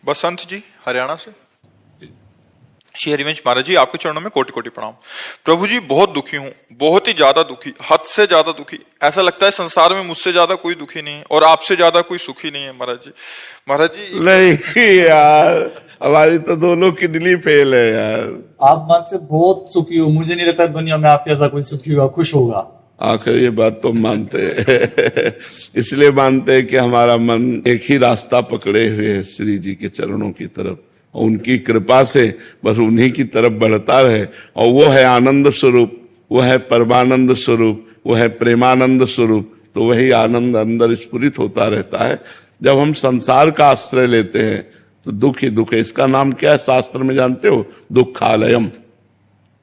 बसंत जी हरियाणा से। श्री हरिवंश महाराज जी, आपके चरणों में कोटि कोटि प्रणाम। प्रभु जी, बहुत दुखी हूँ, बहुत ही ज्यादा दुखी, हद से ज्यादा दुखी। ऐसा लगता है संसार में मुझसे ज्यादा कोई दुखी नहीं है और आपसे ज्यादा कोई सुखी नहीं है महाराज जी। महाराज जी नहीं यार, हमारी तो दोनों किडनी फेल है यार। आप मन से बहुत सुखी हो, मुझे नहीं लगता दुनिया में आपके जैसा कोई सुखी होगा, खुश होगा। आखिर ये बात तो मानते हैं इसलिए मानते हैं कि हमारा मन एक ही रास्ता पकड़े हुए है, श्री जी के चरणों की तरफ, और उनकी कृपा से बस उन्हीं की तरफ बढ़ता रहे। और वो है आनंद स्वरूप, वो है परमानंद स्वरूप, वो है प्रेमानंद स्वरूप। तो वही आनंद अंदर स्फुरित होता रहता है। जब हम संसार का आश्रय लेते हैं तो दुख ही दुख है। इसका नाम क्या है शास्त्र में जानते हो? दुखालयम।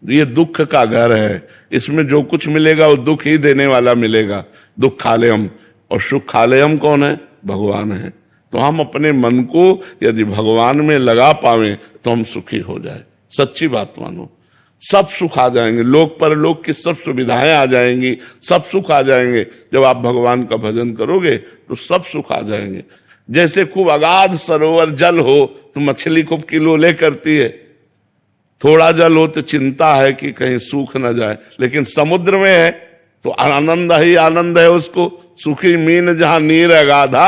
ये दुख का घर है, इसमें जो कुछ मिलेगा वो दुख ही देने वाला मिलेगा, दुखालयम। और सुखालयम कौन है? भगवान है। तो हम अपने मन को यदि भगवान में लगा पावे तो हम सुखी हो जाए। सच्ची बात मानो, सब सुख आ जाएंगे, लोक परलोक की सब सुविधाएं आ जाएंगी, सब सुख आ जाएंगे। जब आप भगवान का भजन करोगे तो सब सुख आ जाएंगे। जैसे खूब अगाध सरोवर जल हो तो मछली खूब किलोले करती है, थोड़ा जल हो तो चिंता है कि कहीं सूख न जाए। लेकिन समुद्र में है तो आनंद ही आनंद है उसको। सुखी मीन जहां नीर अगाधा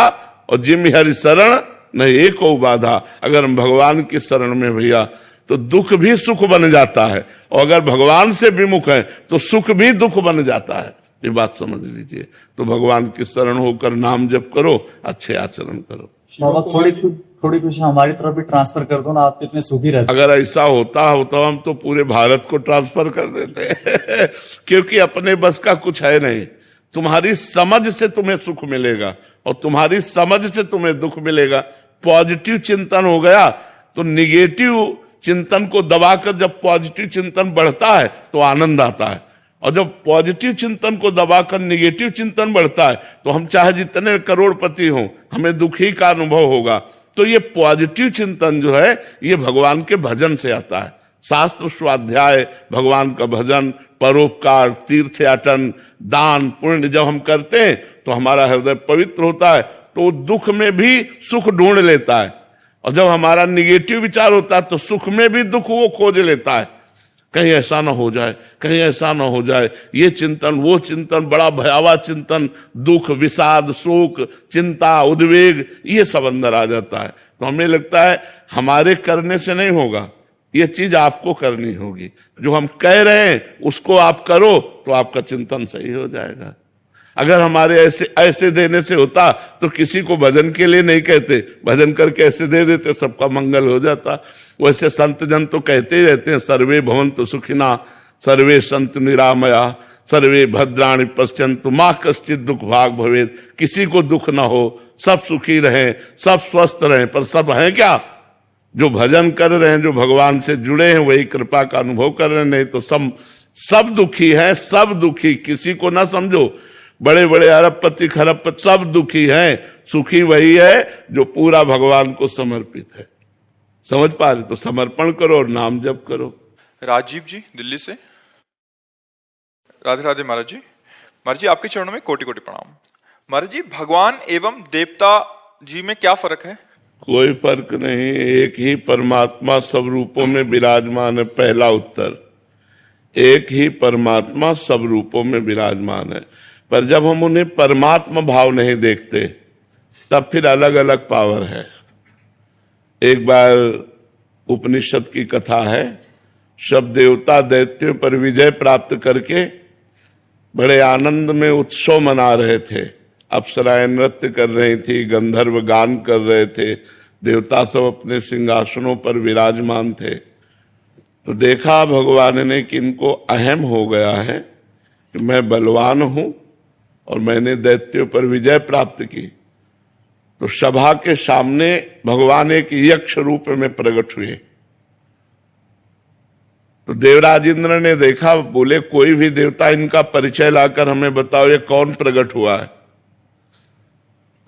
और जिम हरि शरण नहीं एको बाधा। अगर हम भगवान की शरण में भैया तो दुख भी सुख बन जाता है, और अगर भगवान से विमुख है तो सुख भी दुख बन जाता है। ये बात समझ लीजिए। तो भगवान की शरण होकर नाम जप करो, अच्छे आचरण करो। बाबा थोड़ी खुशी हमारी तरफ भी ट्रांसफर कर दो ना, आप तो इतने सुखी रहते। अगर ऐसा होता हो तो हम तो पूरे भारत को ट्रांसफर कर देते क्योंकि अपने बस का कुछ है नहीं। तुम्हारी समझ से तुम्हें सुख मिलेगा और तुम्हारी समझ से तुम्हें दुख मिलेगा। पॉजिटिव चिंतन हो गया तो निगेटिव चिंतन को दबाकर जब पॉजिटिव चिंतन बढ़ता है तो आनंद आता है, और जब पॉजिटिव चिंतन को दबाकर निगेटिव चिंतन बढ़ता है तो हम चाहे जितने करोड़पति हों, हमें दुखी का अनुभव होगा। तो ये पॉजिटिव चिंतन जो है ये भगवान के भजन से आता है। शास्त्र स्वाध्याय, भगवान का भजन, परोपकार, तीर्थयाटन, दान पुण्य जब हम करते हैं तो हमारा हृदय पवित्र होता है, तो दुख में भी सुख ढूंढ लेता है। और जब हमारा निगेटिव विचार होता है तो सुख में भी दुख वो खोज लेता है। कहीं ऐसा ना हो जाए, कहीं ऐसा ना हो जाए, ये चिंतन वो चिंतन, बड़ा भयावह चिंतन, दुख, विषाद, शोक, चिंता, उद्वेग, ये सब अंदर आ जाता है। तो हमें लगता है हमारे करने से नहीं होगा, ये चीज आपको करनी होगी। जो हम कह रहे हैं उसको आप करो तो आपका चिंतन सही हो जाएगा। अगर हमारे ऐसे देने से होता तो किसी को भजन के लिए नहीं कहते, भजन करके ऐसे दे देते, सबका मंगल हो जाता। वैसे संत जन तो कहते ही रहते हैं, सर्वे भवन्तु सुखिना, सर्वे सन्तु निरामया, सर्वे भद्राणि पश्यन्तु मां कश्चित् दुख भाग भवेत्। किसी को दुख ना हो, सब सुखी रहें, सब स्वस्थ रहें। पर सब हैं क्या? जो भजन कर रहे हैं, जो भगवान से जुड़े हैं, वही कृपा का अनुभव कर रहे हैं। नहीं तो सब दुखी हैं, सब दुखी। किसी को ना समझो, बड़े बड़े अरबपति खरबपति सब दुखी हैं, सुखी वही है जो पूरा भगवान को समर्पित है। समझ पा रहे? तो समर्पण करो और नाम जप करो। राजीव जी दिल्ली से। राधे राधे महाराज जी। महाराज जी, आपके चरणों में कोटि कोटि प्रणाम। महाराज जी, भगवान एवं देवता जी में क्या फर्क है? कोई फर्क नहीं, एक ही परमात्मा सब रूपों में विराजमान है। पहला उत्तर, एक ही परमात्मा सब रूपों में विराजमान है। पर जब हम उन्हें परमात्मा भाव नहीं देखते तब फिर अलग अलग पावर है। एक बार उपनिषद की कथा है, सब देवता दैत्यों पर विजय प्राप्त करके बड़े आनंद में उत्सव मना रहे थे। अप्सराएं नृत्य कर रही थी, गंधर्व गान कर रहे थे, देवता सब अपने सिंहासनों पर विराजमान थे। तो देखा भगवान ने कि इनको अहम हो गया है कि मैं बलवान हूं और मैंने दैत्यों पर विजय प्राप्त की। तो सभा के सामने भगवान एक यक्ष रूप में प्रकट हुए। तो देवराज इंद्र ने देखा, बोले कोई भी देवता इनका परिचय लाकर हमें बताओ, ये कौन प्रकट हुआ है।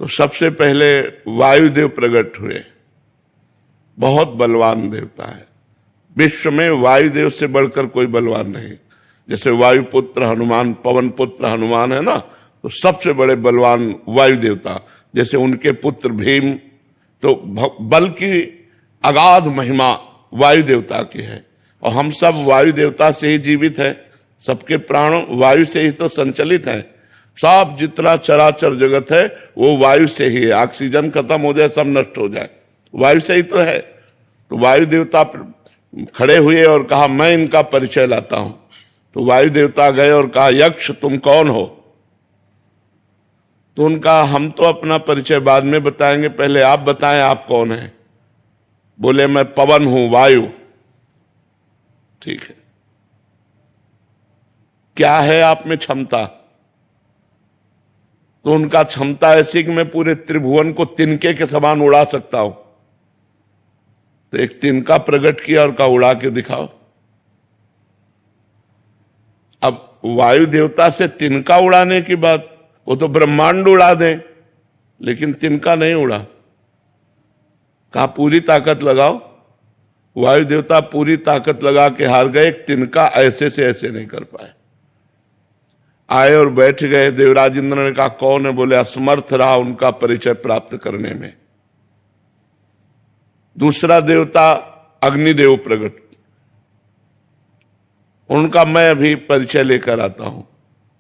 तो सबसे पहले वायुदेव प्रकट हुए। बहुत बलवान देवता है, विश्व में वायुदेव से बढ़कर कोई बलवान नहीं। जैसे वायुपुत्र हनुमान, पवन पुत्र हनुमान है ना, तो सबसे बड़े बलवान वायु देवता। जैसे उनके पुत्र भीम, तो बल की अगाध महिमा वायु देवता की है, और हम सब वायु देवता से ही जीवित है। सबके प्राण वायु से ही तो संचलित है। सब जितना चराचर जगत है वो वायु से ही है। ऑक्सीजन खत्म हो जाए, सब नष्ट हो जाए, वायु से ही तो है। तो वायु देवता खड़े हुए और कहा मैं इनका परिचय लाता हूं। तो वायु देवता गए और कहा यक्ष तुम कौन हो? तो उनका हम तो अपना परिचय बाद में बताएंगे, पहले आप बताएं आप कौन है। बोले मैं पवन हूं, वायु। ठीक है, क्या है आप में क्षमता? तो उनका क्षमता ऐसी कि मैं पूरे त्रिभुवन को तिनके के समान उड़ा सकता हूं। तो एक तिनका प्रकट किया और कहा उड़ा के दिखाओ। अब वायु देवता से तिनका उड़ाने की बात, वो तो ब्रह्मांड उड़ा दे, लेकिन तिनका नहीं उड़ा। कहा पूरी ताकत लगाओ। वायु देवता पूरी ताकत लगा के हार गए, तिनका ऐसे से ऐसे नहीं कर पाए। आए और बैठ गए। देवराज इंद्र ने कहा कौन है? बोले असमर्थ रहा उनका परिचय प्राप्त करने में। दूसरा देवता अग्निदेव प्रकट, उनका मैं अभी परिचय लेकर आता हूं।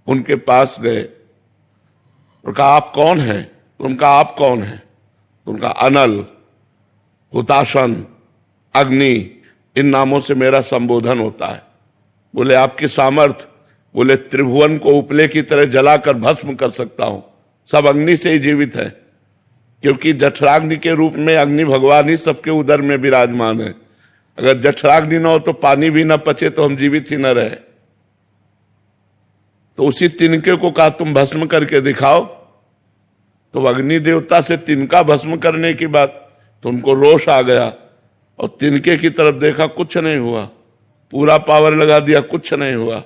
उनके पास गए और कहा आप कौन हैं? उनका आप कौन है? उनका अनल, हुताशन, अग्नि, इन नामों से मेरा संबोधन होता है। बोले आपकी सामर्थ? बोले त्रिभुवन को उपले की तरह जलाकर भस्म कर सकता हूं। सब अग्नि से ही जीवित है, क्योंकि जठराग्नि के रूप में अग्नि भगवान ही सबके उदर में विराजमान है। अगर जठराग्नि न हो तो पानी भी न पचे तो हम जीवित ही न रहे। तो उसी तिनके को कहा तुम भस्म करके दिखाओ। तो अग्नि देवता से तिनका भस्म करने की बात, तो उनको रोष आ गया और तिनके की तरफ देखा, कुछ नहीं हुआ। पूरा पावर लगा दिया, कुछ नहीं हुआ।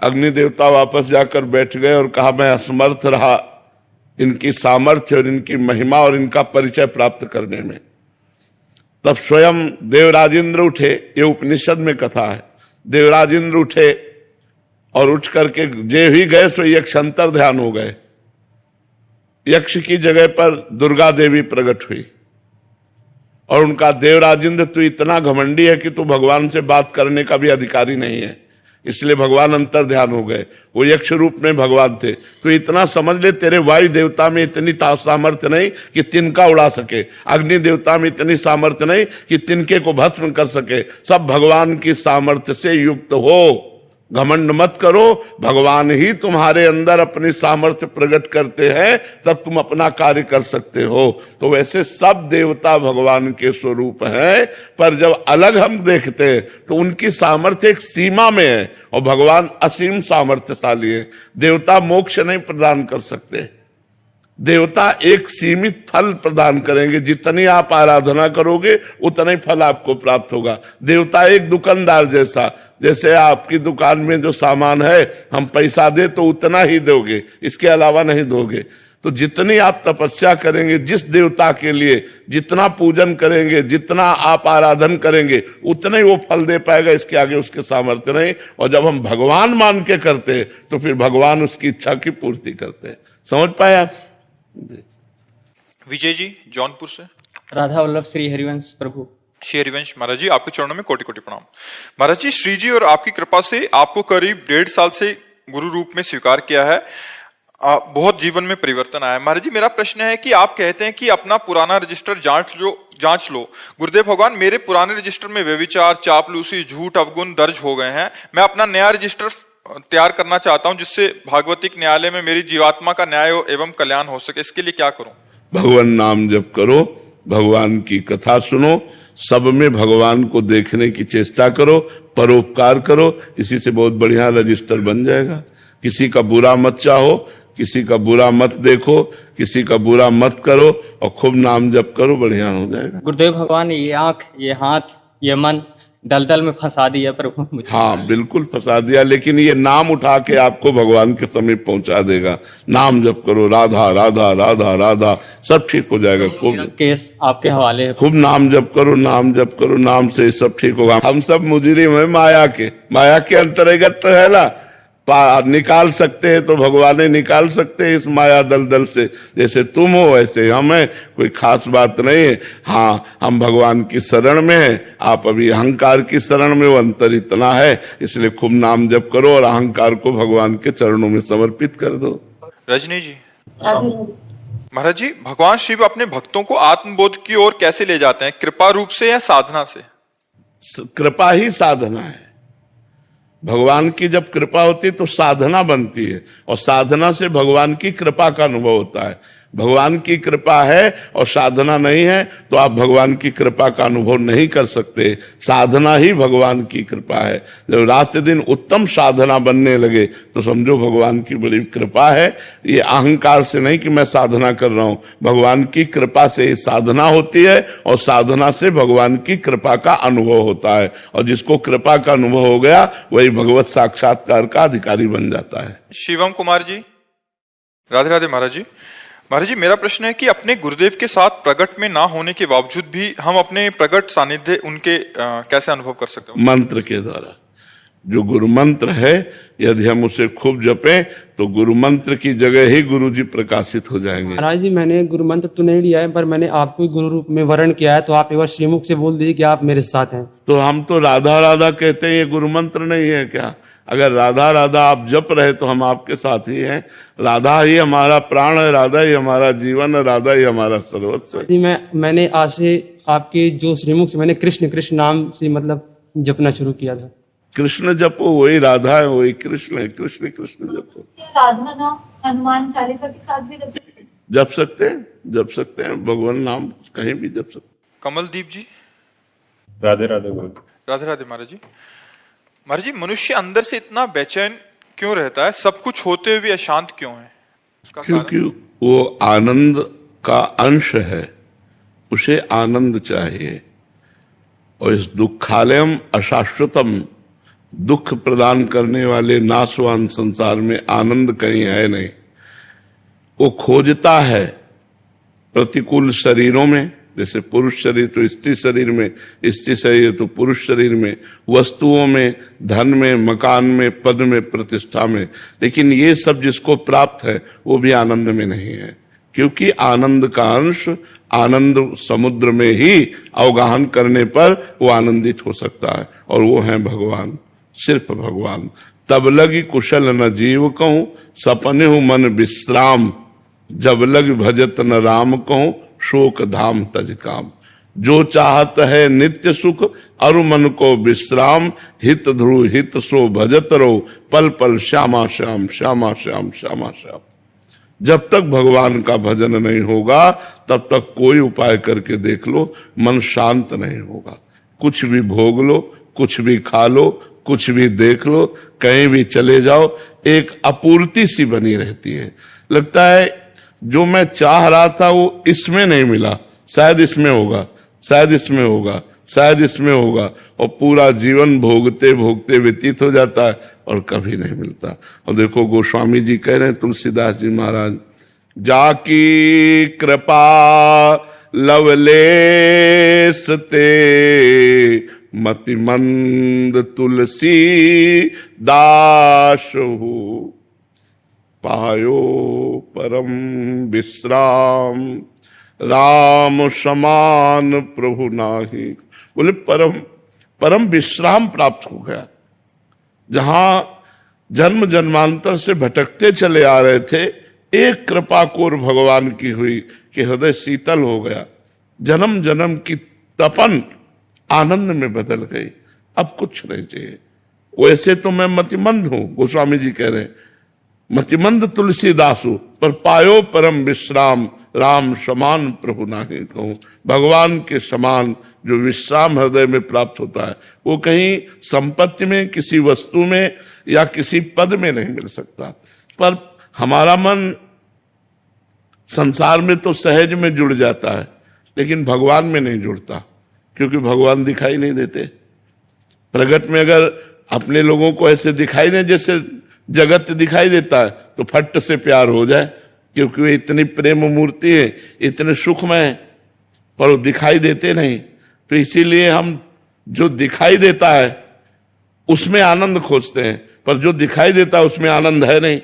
अग्नि देवता वापस जाकर बैठ गए और कहा मैं असमर्थ रहा इनकी सामर्थ्य और इनकी महिमा और इनका परिचय प्राप्त करने में। तब स्वयं देवराजेंद्र उठे, ये उपनिषद में कथा है। देवराजेंद्र उठे और उठ करके जे ही गए सो यक्ष अंतर ध्यान हो गए। यक्ष की जगह पर दुर्गा देवी प्रकट हुई और उनका देवराजेंद्र तू इतना घमंडी है कि तू भगवान से बात करने का भी अधिकारी नहीं है। इसलिए भगवान अंतर ध्यान हो गए, वो यक्ष रूप में भगवान थे। तो इतना समझ ले तेरे वायु देवता में इतनी सामर्थ्य नहीं कि तिनका उड़ा सके, अग्नि देवता में इतनी सामर्थ्य नहीं कि तिनके को भस्म कर सके। सब भगवान की सामर्थ्य से युक्त हो। घमंड मत करो, भगवान ही तुम्हारे अंदर अपनी सामर्थ्य प्रकट करते हैं, तब तुम अपना कार्य कर सकते हो। तो वैसे सब देवता भगवान के स्वरूप हैं, पर जब अलग हम देखते हैं तो उनकी सामर्थ्य एक सीमा में है और भगवान असीम सामर्थ्यशाली है। देवता मोक्ष नहीं प्रदान कर सकते, देवता एक सीमित फल प्रदान करेंगे। जितनी आप आराधना करोगे उतना ही फल आपको प्राप्त होगा। देवता एक दुकानदार जैसा, जैसे आपकी दुकान में जो सामान है हम पैसा दे तो उतना ही दोगे, इसके अलावा नहीं दोगे। तो जितनी आप तपस्या करेंगे, जिस देवता के लिए जितना पूजन करेंगे, जितना आप आराधन करेंगे, उतना ही वो फल दे पाएगा, इसके आगे उसके सामर्थ्य नहीं। और जब हम भगवान मान के करते हैं तो फिर भगवान उसकी इच्छा की पूर्ति करते हैं। समझ पाए आप? विजय जी जौनपुर से। राधा वल्लभ श्री हरिवंश प्रभु। श्री हरिवंश महाराज जी, आपके चरणों में कोटि कोटि प्रणाम। महाराज जी, श्री जी और आपकी कृपा से आपको करीब 1.5 साल से गुरु रूप में स्वीकार किया है। बहुत जीवन में परिवर्तन आया। महाराज जी, मेरा प्रश्न है कि आप कहते हैं कि अपना पुराना रजिस्टर जांच लो। गुरुदेव भगवान, मेरे पुराने रजिस्टर में व्यभिचार, चापलूसी, झूठ, अवगुण दर्ज हो गए हैं। मैं अपना नया रजिस्टर तैयार करना चाहता हूं, जिससे भागवतिक न्यायालय में मेरी जीवात्मा का न्याय एवं कल्याण हो सके। इसके लिए क्या करूं? भगवान नाम जप करो, भगवान की कथा सुनो, सब में भगवान को देखने की चेष्टा करो, परोपकार करो। इसी से बहुत बढ़िया रजिस्टर बन जाएगा। किसी का बुरा मत चाहो, किसी का बुरा मत देखो, किसी का बुरा मत करो और खूब नाम जप करो, बढ़िया हो जाएगा। गुरुदेव भगवान, ये आंख, ये हाथ, ये मन दलदल में फंसा दिया प्रभु मुझे। हाँ, बिल्कुल फंसा दिया, लेकिन ये नाम उठा के आपको भगवान के समीप पहुंचा देगा। नाम जप करो, राधा राधा राधा राधा, सब ठीक हो जाएगा। खूब केस आपके हवाले है। खूब नाम जप करो, नाम जप करो, नाम से सब ठीक होगा। हम सब मुजरिम है माया के अंतर्गत तो है ना, निकाल सकते हैं तो भगवान निकाल सकते हैं इस माया दलदल से। जैसे तुम हो वैसे हम हैं, कोई खास बात नहीं है। हाँ, हम भगवान की शरण में हैं, आप अभी अहंकार की शरण में, वो अंतर इतना है। इसलिए खूब नाम जप करो और अहंकार को भगवान के चरणों में समर्पित कर दो। रजनी जी, महाराज जी, भगवान शिव अपने भक्तों को आत्मबोध की ओर कैसे ले जाते हैं, कृपा रूप से या साधना से? कृपा ही साधना है। भगवान की जब कृपा होती तो साधना बनती है, और साधना से भगवान की कृपा का अनुभव होता है। भगवान की कृपा है और साधना नहीं है तो आप भगवान की कृपा का अनुभव नहीं कर सकते। साधना ही भगवान की कृपा है। जब रात दिन उत्तम साधना बनने लगे तो समझो भगवान की बड़ी कृपा है। ये अहंकार से नहीं कि मैं साधना कर रहा हूं, भगवान की कृपा से ही साधना होती है, और साधना से भगवान की कृपा का अनुभव होता है। और जिसको कृपा का अनुभव हो गया वही भगवत साक्षात्कार का अधिकारी बन जाता है। शिवम कुमार जी, राधे राधे महाराज जी। महाराज जी, मेरा प्रश्न है कि अपने गुरुदेव के साथ प्रकट में ना होने के बावजूद भी हम अपने प्रकट सानिध्य उनके कैसे अनुभव कर सकते हैं? मंत्र के द्वारा। जो गुरु मंत्र है, यदि हम उसे खूब जपें तो गुरु मंत्र की जगह ही गुरु जी प्रकाशित हो जाएंगे। महाराज जी, मैंने गुरु मंत्र तो नहीं लिया है, पर मैंने आपको गुरु रूप में वर्ण किया है, तो आप एक बार श्रीमुख से बोल दीजिए कि आप मेरे साथ हैं। तो हम तो राधा राधा कहते हैं, ये गुरु मंत्र नहीं है क्या? अगर राधा राधा आप जप रहे तो हम आपके साथ ही हैं। राधा ही हमारा प्राण है, राधा ही हमारा जीवन है, राधा ही हमारा सर्वस्व है। जी, मैंने आज से आपके जो श्रीमुख से मैंने कृष्ण कृष्ण नाम से मतलब जपना शुरू किया था। कृष्ण जपो, वही राधा है, वही कृष्ण है। कृष्ण कृष्ण जपो। राधा नाम हनुमान चालीसा के साथ भी जप सकते हैं? जप सकते हैं भगवान नाम कहीं भी जप सकते हैं। कमलदीप जी, राधे राधे गुरु। राधे राधे महाराज जी। महाराज जी, मनुष्य अंदर से इतना बेचैन क्यों रहता है, सब कुछ होते हुए भी अशांत क्यों है? उसका क्योंकि वो आनंद का अंश है, उसे आनंद चाहिए। और इस दुखालयम अशाश्वतम, दुख प्रदान करने वाले नाशवान संसार में आनंद कहीं है नहीं। वो खोजता है प्रतिकूल शरीरों में, जैसे पुरुष शरीर तो स्त्री शरीर में, स्त्री शरीर तो पुरुष शरीर में, वस्तुओं में, धन में, मकान में, पद में, प्रतिष्ठा में। लेकिन ये सब जिसको प्राप्त है वो भी आनंद में नहीं है, क्योंकि आनंद का अंश आनंद समुद्र में ही अवगाहन करने पर वो आनंदित हो सकता है, और वो है भगवान, सिर्फ भगवान। तब लगी कुशल न जीव कहूं, सपने हूं मन विश्राम, जब लग भजत न राम कहूं, शोक धाम तज काम। जो चाहत है नित्य सुख, अरु मन को विश्राम, हित ध्रुव हित सो भजत रहो, पल पल श्यामा श्याम श्यामा श्याम श्यामा श्याम। जब तक भगवान का भजन नहीं होगा तब तक कोई उपाय करके देख लो, मन शांत नहीं होगा। कुछ भी भोग लो, कुछ भी खा लो, कुछ भी देख लो, कहीं भी चले जाओ, एक अपूर्ति सी बनी रहती है। लगता है जो मैं चाह रहा था वो इसमें नहीं मिला, शायद इसमें होगा, शायद इसमें होगा, शायद इसमें होगा, और पूरा जीवन भोगते भोगते व्यतीत हो जाता है और कभी नहीं मिलता। और देखो गोस्वामी जी कह रहे हैं, तुलसीदास जी महाराज, जाकी कृपा लवलेस ते, मतिमंद तुलसी दास हो, पायो परम विश्राम, राम समान प्रभु नाही। बोले परम विश्राम प्राप्त हो गया। जहां जन्म जन्मांतर से भटकते चले आ रहे थे, एक कृपा कोर भगवान की हुई कि हृदय शीतल हो गया। जन्म जन्म की तपन आनंद में बदल गई। अब कुछ नहीं चाहिए। वैसे तो मैं मतिमंद हूं, गोस्वामी जी कह रहे हैं, मतिमंद तुलसीदासु, पर पायो परम विश्राम, राम समान प्रभु नाही कहूं। भगवान के समान जो विश्राम हृदय में प्राप्त होता है वो कहीं संपत्ति में, किसी वस्तु में या किसी पद में नहीं मिल सकता। पर हमारा मन संसार में तो सहज में जुड़ जाता है, लेकिन भगवान में नहीं जुड़ता, क्योंकि भगवान दिखाई नहीं देते। प्रगट में अगर अपने लोगों को ऐसे दिखाई नहीं जैसे जगत दिखाई देता है तो फट से प्यार हो जाए, क्योंकि वे इतनी प्रेम मूर्ति है, इतने सुखमय है, पर वो दिखाई देते नहीं। तो इसीलिए हम जो दिखाई देता है उसमें आनंद खोजते हैं, पर जो दिखाई देता उसमें आनंद है नहीं,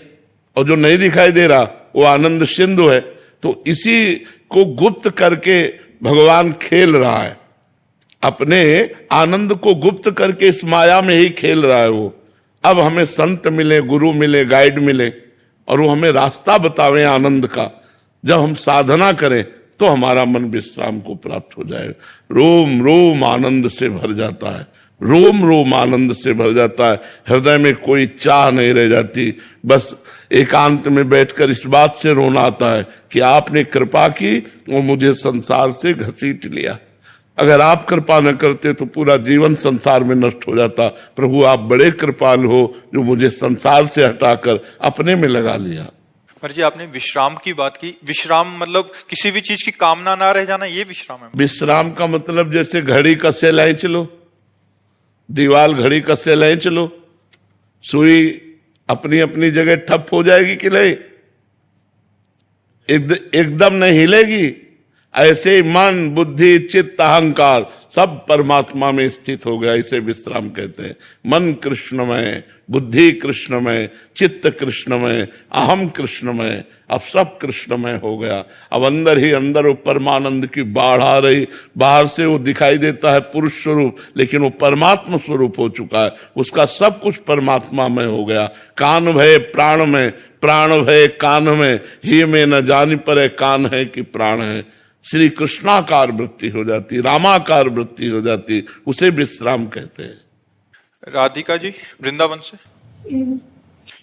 और जो नहीं दिखाई दे रहा वो आनंद सिंधु है। तो इसी को गुप्त करके भगवान खेल रहा है, अपने आनंद को गुप्त करके इस माया में ही खेल रहा है वो। अब हमें संत मिले, गुरु मिले, गाइड मिले, और वो हमें रास्ता बतावे आनंद का। जब हम साधना करें तो हमारा मन विश्राम को प्राप्त हो जाए। रोम रोम आनंद से भर जाता है, रोम रोम आनंद से भर जाता है। हृदय में कोई चाह नहीं रह जाती। बस एकांत में बैठकर इस बात से रोना आता है कि आपने कृपा की और मुझे संसार से घसीट लिया। अगर आप कृपा न करते तो पूरा जीवन संसार में नष्ट हो जाता। प्रभु आप बड़े कृपाल हो जो मुझे संसार से हटाकर अपने में लगा लिया। महाराज जी आपने विश्राम की बात की। विश्राम मतलब किसी भी चीज की कामना ना रह जाना, ये विश्राम है? विश्राम का मतलब जैसे घड़ी कसे लाए चलो, दीवाल घड़ी कसे लाए चलो, सुई अपनी अपनी जगह ठप हो जाएगी कि नहीं? एकदम नहीं हिलेगी। ऐसे ही मन, बुद्धि, चित्त, अहंकार सब परमात्मा में स्थित हो गया, इसे विश्राम कहते हैं। मन कृष्णमय, बुद्धि कृष्णमय, चित्त कृष्णमय, अहम कृष्णमय, अब सब कृष्णमय हो गया। अब अंदर ही अंदर वो परमानंद की बाढ़ आ रही। बाहर से वो दिखाई देता है पुरुष स्वरूप, लेकिन वो परमात्मा स्वरूप हो चुका है। उसका सब कुछ परमात्मा में हो गया। कान भय प्राण में, प्राण भय कान में, ही में न जान परे कान है कि प्राण है। श्री कृष्णाकार वृत्ति हो जाती, रामाकार वृत्ति हो जाती, उसे विश्राम कहते हैं। राधिका जी वृंदावन से।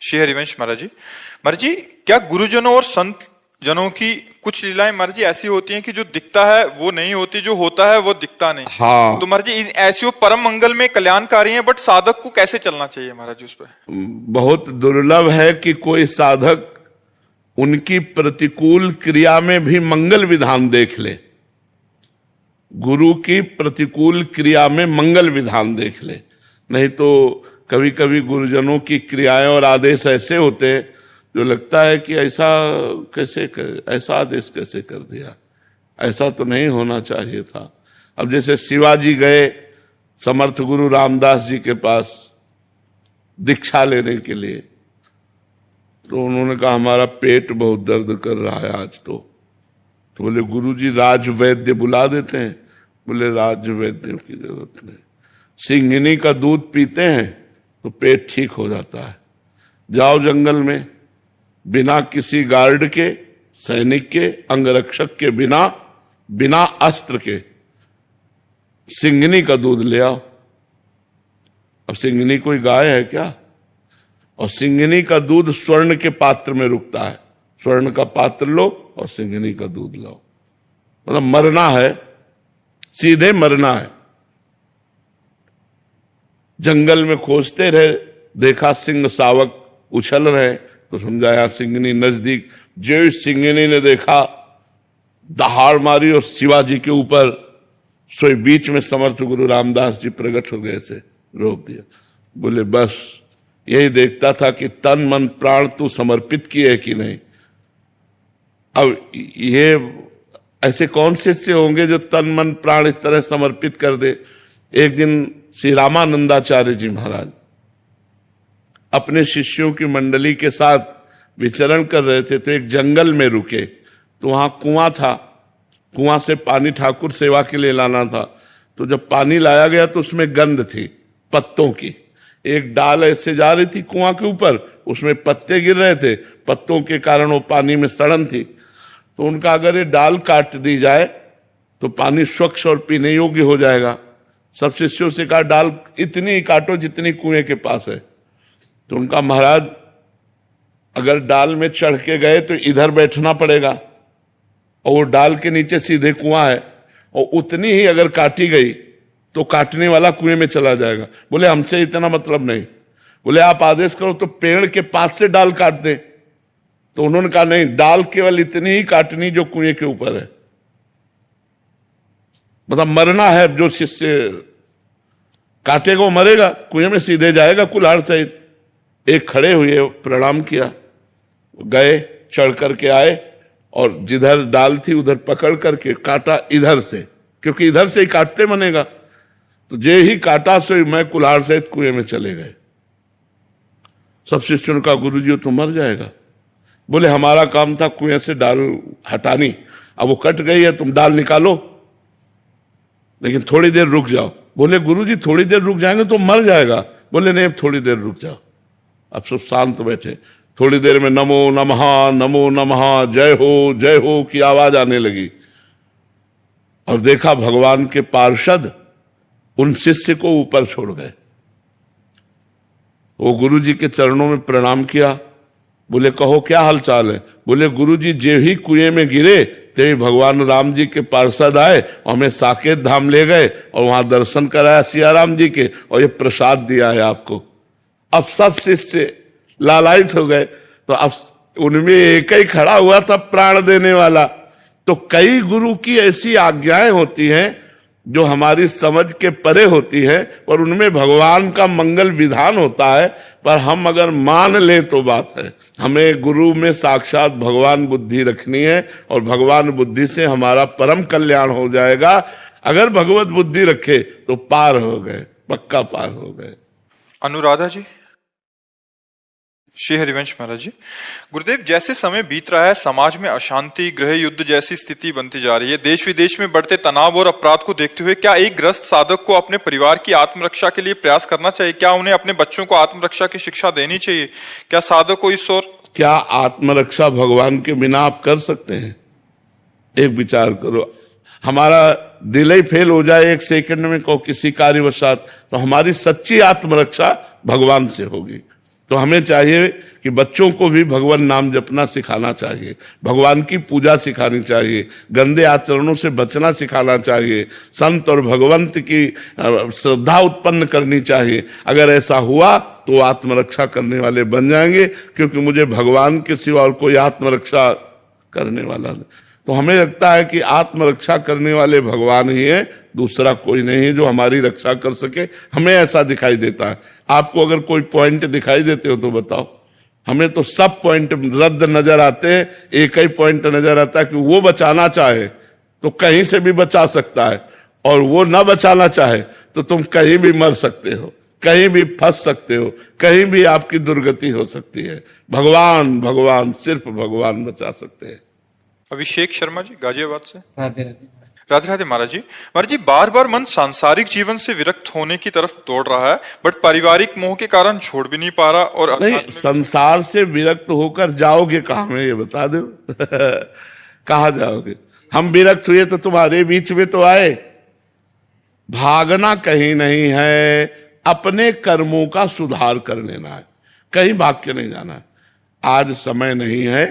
श्री हरिवंश महाराज जी, महाराज जी क्या गुरुजनों और संत जनों की कुछ लीलाएं महाराज जी ऐसी होती हैं कि जो दिखता है वो नहीं होती, जो होता है वो दिखता नहीं? हाँ। तो महाराज जी ऐसी वो परम मंगल में कल्याणकारी हैं, बट साधक को कैसे चलना चाहिए महाराज जी उस पर? बहुत दुर्लभ है कि कोई साधक उनकी प्रतिकूल क्रिया में भी मंगल विधान देख ले। गुरु की प्रतिकूल क्रिया में मंगल विधान देख ले। नहीं तो कभी कभी गुरुजनों की क्रियाएं और आदेश ऐसे होते हैं जो लगता है कि ऐसा कैसे ऐसा आदेश कैसे कर दिया, ऐसा तो नहीं होना चाहिए था। अब जैसे शिवाजी गए समर्थ गुरु रामदास जी के पास दीक्षा लेने के लिए, तो उन्होंने कहा हमारा पेट बहुत दर्द कर रहा है आज तो बोले गुरुजी राज वैद्य बुला देते हैं। बोले राज वैद्य की जरूरत नहीं, सिंघनी का दूध पीते हैं तो पेट ठीक हो जाता है। जाओ जंगल में, बिना किसी गार्ड के, सैनिक के, अंगरक्षक के, बिना अस्त्र के सिंघनी का दूध ले आओ। अब सिंघनी कोई गाय है क्या? और सिंघनी का दूध स्वर्ण के पात्र में रुकता है। स्वर्ण का पात्र लो और सिंघनी का दूध लाओ। मतलब मरना है, सीधे मरना है। जंगल में खोजते रहे, देखा सिंह शावक उछल रहे तो समझाया सिंघनी नजदीक। जो सिंघनी ने देखा दहाड़ मारी और शिवाजी के ऊपर, सोई बीच में समर्थ गुरु रामदास जी प्रकट हो गए, से रोक दिया। बोले बस यही देखता था कि तन मन प्राण तू समर्पित किए कि नहीं। अब ये ऐसे कौन से होंगे जो तन मन प्राण इस तरह समर्पित कर दे। एक दिन श्री रामानंदाचार्य जी महाराज अपने शिष्यों की मंडली के साथ विचरण कर रहे थे, तो एक जंगल में रुके, तो वहां कुआं था। कुआं से पानी ठाकुर सेवा के लिए लाना था। तो जब पानी लाया गया तो उसमें गंध थी पत्तों की। एक डाल ऐसे जा रही थी कुआं के ऊपर, उसमें पत्ते गिर रहे थे, पत्तों के कारण वो पानी में सड़न थी। तो उनका अगर ये डाल काट दी जाए तो पानी स्वच्छ और पीने योग्य हो जाएगा। सब शिष्यों से कहा डाल इतनी ही काटो जितनी कुएं के पास है। तो उनका महाराज अगर डाल में चढ़ के गए तो इधर बैठना पड़ेगा, और वो डाल के नीचे सीधे कुआं है, और उतनी ही अगर काटी गई तो काटने वाला कुएं में चला जाएगा। बोले हमसे इतना मतलब नहीं। बोले आप आदेश करो तो पेड़ के पास से डाल काट दे। तो उन्होंने कहा नहीं, डाल केवल इतनी ही काटनी जो कुएं के ऊपर है। मतलब मरना है, जो शिष्य काटेगा वो मरेगा, कुएं में सीधे जाएगा कुल्हाड़ सहित। एक खड़े हुए, प्रणाम किया, गए, चढ़ करके आए, और जिधर डाल थी उधर पकड़ करके काटा इधर से, क्योंकि इधर से ही काटते बनेगा। तो जे ही काटा सो मैं कुल्हाड़ सहित कुएं में चले गए। सब शिष्यों ने कहा गुरुजी तो मर जाएगा। बोले हमारा काम था कुएं से डाल हटानी, अब वो कट गई है, तुम डाल निकालो, लेकिन थोड़ी देर रुक जाओ। बोले गुरुजी थोड़ी देर रुक जाएंगे तो मर जाएगा। बोले नहीं, अब थोड़ी देर रुक जाओ। अब सब शांत बैठे। थोड़ी देर में नमो नमः जय हो की आवाज आने लगी, और देखा भगवान के पार्षद उन शिष्य को ऊपर छोड़ गए। वो गुरुजी के चरणों में प्रणाम किया। बोले कहो क्या हालचाल है? बोले गुरुजी जे ही कुएं में गिरे ते भगवान राम जी के पार्षद आए और हमें साकेत धाम ले गए और वहां दर्शन कराया सिया राम जी के, और ये प्रसाद दिया है आपको। अब सब शिष्य लालायित हो गए। तो अब उनमें एक ही खड़ा हुआ था प्राण देने वाला। तो कई गुरु की ऐसी आज्ञाएं होती हैं जो हमारी समझ के परे होती है, पर उनमें भगवान का मंगल विधान होता है। पर हम अगर मान लें तो बात है, हमें गुरु में साक्षात भगवान बुद्धि रखनी है, और भगवान बुद्धि से हमारा परम कल्याण हो जाएगा। अगर भगवत बुद्धि रखे तो पार हो गए, पक्का पार हो गए। अनुराधा जी, श्री हरिवंश महाराज जी, गुरुदेव जैसे समय बीत रहा है, समाज में अशांति, गृह युद्ध जैसी स्थिति बनती जा रही है। देश विदेश में बढ़ते तनाव और अपराध को देखते हुए क्या एक ग्रस्त साधक को अपने परिवार की आत्मरक्षा के लिए प्रयास करना चाहिए? क्या उन्हें अपने बच्चों को आत्मरक्षा की शिक्षा देनी चाहिए? क्या साधक को इस ओर? क्या आत्मरक्षा भगवान के बिना आप कर सकते हैं? एक विचार करो, हमारा दिल ही फेल हो जाए एक सेकंड में को किसी कार्यवशात, तो हमारी सच्ची आत्मरक्षा भगवान से होगी। तो हमें चाहिए कि बच्चों को भी भगवान नाम जपना सिखाना चाहिए, भगवान की पूजा सिखानी चाहिए, गंदे आचरणों से बचना सिखाना चाहिए, संत और भगवंत की श्रद्धा उत्पन्न करनी चाहिए। अगर ऐसा हुआ तो आत्मरक्षा करने वाले बन जाएंगे, क्योंकि मुझे भगवान के सिवा और कोई आत्मरक्षा करने वाला नहीं। तो हमें लगता है कि आत्मरक्षा करने वाले भगवान ही है, दूसरा कोई नहीं है जो हमारी रक्षा कर सके। हमें ऐसा दिखाई देता है। आपको अगर कोई पॉइंट दिखाई देते हो तो बताओ। हमें तो सब पॉइंट रद्द नजर आते हैं, एक ही पॉइंट नजर आता है कि वो बचाना चाहे तो कहीं से भी बचा सकता है, और वो ना बचाना चाहे तो तुम कहीं भी मर सकते हो, कहीं भी फंस सकते हो, कहीं भी आपकी दुर्गति हो सकती है। भगवान भगवान सिर्फ भगवान बचा सकते हैं। अभिषेक शर्मा जी, गाजियाबाद से। राधे राधे। राधे राधे महाराज जी। महाराज जी, बार बार मन सांसारिक जीवन से विरक्त होने की तरफ दौड़ रहा है, बट पारिवारिक मोह के कारण छोड़ भी नहीं पा रहा। और नहीं, संसार से विरक्त होकर जाओगे कहाँ में ये बता दो। कहाँ जाओगे? हम विरक्त हुए तो तुम्हारे बीच में तो आए। भागना कहीं नहीं है, अपने कर्मों का सुधार कर लेना है, कहीं भाग के नहीं जाना है। आज समय नहीं है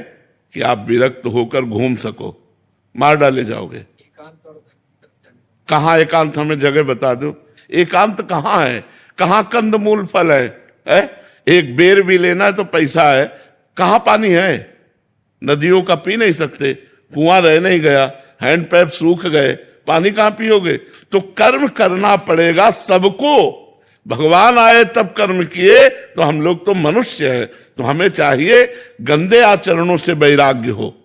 कि आप विरक्त होकर घूम सको, मार डाले जाओगे। कहाँ एकांत? हमें जगह बता दो। एकांत कहाँ है? कहाँ कंदमूल फल है? एक बेर भी लेना है तो पैसा है, कहाँ पानी है? नदियों का पी नहीं सकते, कुआं रह नहीं गया, हैंड पैप सूख गए, पानी कहाँ पियोगे? तो कर्म करना पड़ेगा सबको। भगवान आए तब कर्म किए, तो हम लोग तो मनुष्य हैं। तो हमें चाहिए गंदे आचरणों से वैराग्य हो,